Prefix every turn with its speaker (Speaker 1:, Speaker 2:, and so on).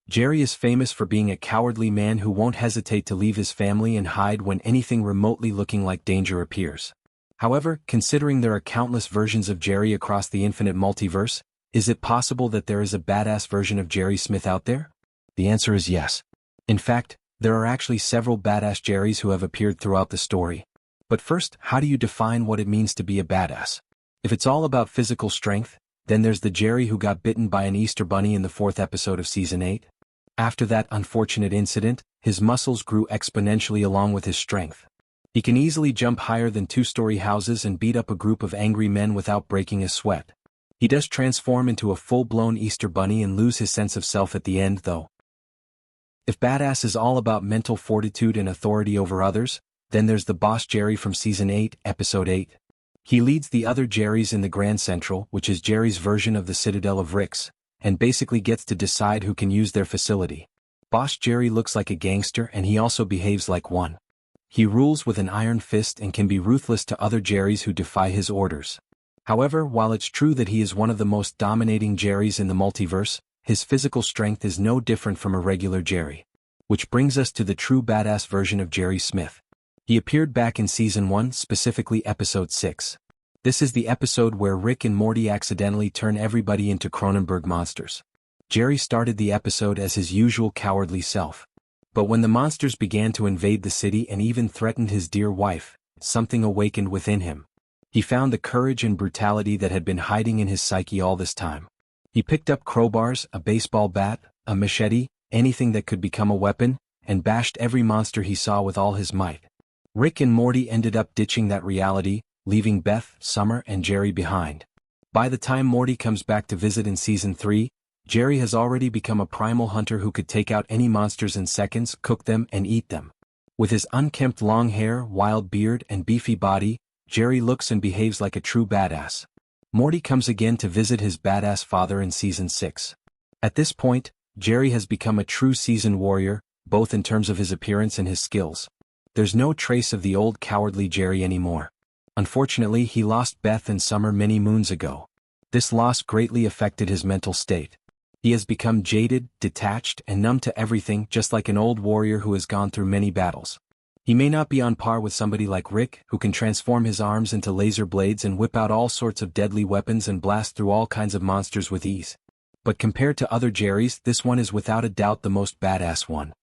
Speaker 1: Jerry is famous for being a cowardly man who won't hesitate to leave his family and hide when anything remotely looking like danger appears. However, considering there are countless versions of Jerry across the infinite multiverse, is it possible that there is a badass version of Jerry Smith out there? The answer is yes. In fact, there are actually several badass Jerrys who have appeared throughout the story. But first, how do you define what it means to be a badass? If it's all about physical strength, then there's the Jerry who got bitten by an Easter bunny in the 4th episode of Season 8. After that unfortunate incident, his muscles grew exponentially along with his strength. He can easily jump higher than 2-story houses and beat up a group of angry men without breaking a sweat. He does transform into a full-blown Easter bunny and lose his sense of self at the end though. If badass is all about mental fortitude and authority over others, then there's the boss Jerry from Season 8, Episode 8. He leads the other Jerrys in the Grand Central, which is Jerry's version of the Citadel of Ricks, and basically gets to decide who can use their facility. Boss Jerry looks like a gangster and he also behaves like one. He rules with an iron fist and can be ruthless to other Jerrys who defy his orders. However, while it's true that he is one of the most dominating Jerrys in the multiverse, his physical strength is no different from a regular Jerry. Which brings us to the true badass version of Jerry Smith. He appeared back in Season 1, specifically Episode 6. This is the episode where Rick and Morty accidentally turn everybody into Cronenberg monsters. Jerry started the episode as his usual cowardly self. But when the monsters began to invade the city and even threatened his dear wife, something awakened within him. He found the courage and brutality that had been hiding in his psyche all this time. He picked up crowbars, a baseball bat, a machete, anything that could become a weapon, and bashed every monster he saw with all his might. Rick and Morty ended up ditching that reality, leaving Beth, Summer, and Jerry behind. By the time Morty comes back to visit in Season 3, Jerry has already become a primal hunter who could take out any monsters in seconds, cook them, and eat them. With his unkempt long hair, wild beard, and beefy body, Jerry looks and behaves like a true badass. Morty comes again to visit his badass father in Season 6. At this point, Jerry has become a true seasoned warrior, both in terms of his appearance and his skills. There's no trace of the old cowardly Jerry anymore. Unfortunately, he lost Beth and Summer many moons ago. This loss greatly affected his mental state. He has become jaded, detached, and numb to everything, just like an old warrior who has gone through many battles. He may not be on par with somebody like Rick, who can transform his arms into laser blades and whip out all sorts of deadly weapons and blast through all kinds of monsters with ease. But compared to other Jerrys, this one is without a doubt the most badass one.